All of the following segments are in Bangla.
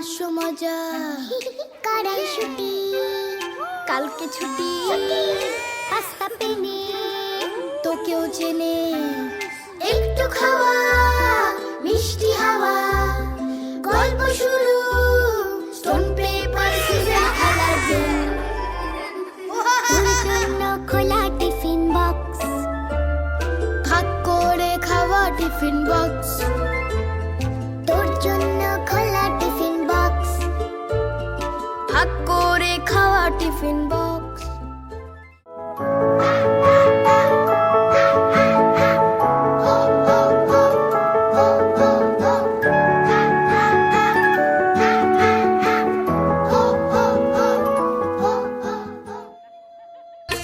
আসো মজা কড়াইশুঁটি কালকে ছুটি পাস্তা পেনে তোকেও চেনে একটু খাওয়া মিষ্টি হাওয়া গল্প শুরু স্টোন পেপার সিজার খেলার গেম তোর জন্য খোলা টিফিন বক্স ভাগ করে খাওয়া টিফিন বক্স তোর জন্য খোলা টিফিন বক্স ভাগ করে খাওয়া টিফিন বক্স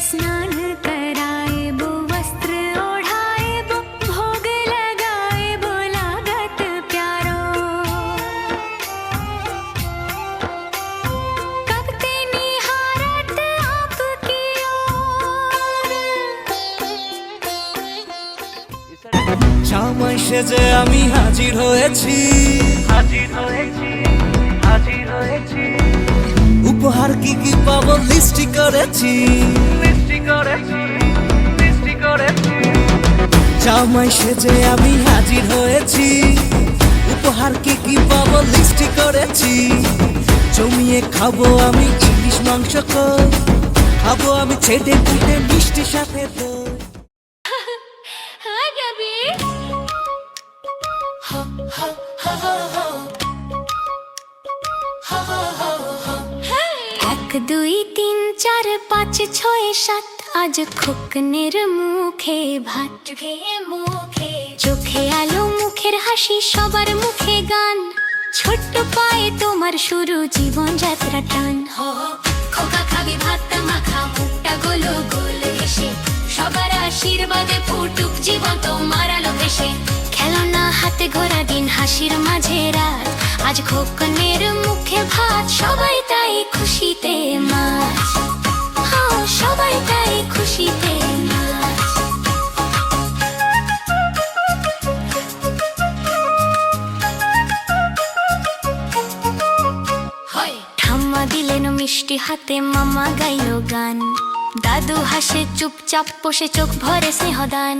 स्नान कराएबो वस्त्र ओढ़ाएबो भोग लगाएबो लागत प्यारो कब ते निहारत आपकी ओर জামাই সেজে আমি হাজির হয়েছি উপহার কি কি পাবো লিস্টি করেছি জামাই সেজে আমি হাজির হয়েছি উপহার কি কি পাবো লিস্টি করেছি জমিয়ে খাবো আমি ইলিশ মাংস কই খাবো আমি ছেটে পুটে মিষ্টি সাথে দই हाय गबी এক দুই তিন চার পাঁচ ছয় সাত আজ খোকনের মুখে ভাত চোখে আলো মুখের হাসি সবার মুখে গান ছোট্ট পায়ে তোমার শুরু জীবন যাত্রা টান খোকা খাবি ভাত মাখা মুখটা গোলো গোল হেসে সবার আশীর্বাদে ফুটুক জীবন তোমার আলো ভেসে খেলনা হাতে ঘোরা দিন হাসির মাঝে রাত আজ খোকনের মুখে ভাত সবাই তাই খুশিতে মাছ হ্যাঁ সবাই তাই খুশিতে মাছ ঠাম্মা দিলেন মিষ্টি হাতে মামা গাইলো গান দাদু হাসে চুপচাপ বসে চোখ ভরে স্নেহদান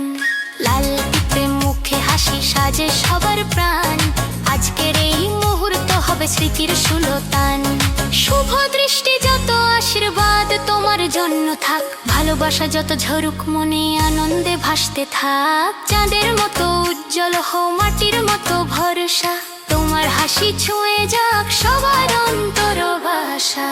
লাল পিঁপড়ে মুখে হাসি সাজে সবার প্রাণ আজকের এই মুহূর্ত হবে স্মৃতির সুলতান শুভ দৃষ্টি যত আশীর্বাদ তোমার জন্য থাক ভালোবাসা যত ঝরুক মনে আনন্দে ভাসতে থাক চাঁদের মতো উজ্জ্বল হও মাটির মতো ভরসা তোমার হাসি ছুঁয়ে যাক সবার অন্তর ভাষা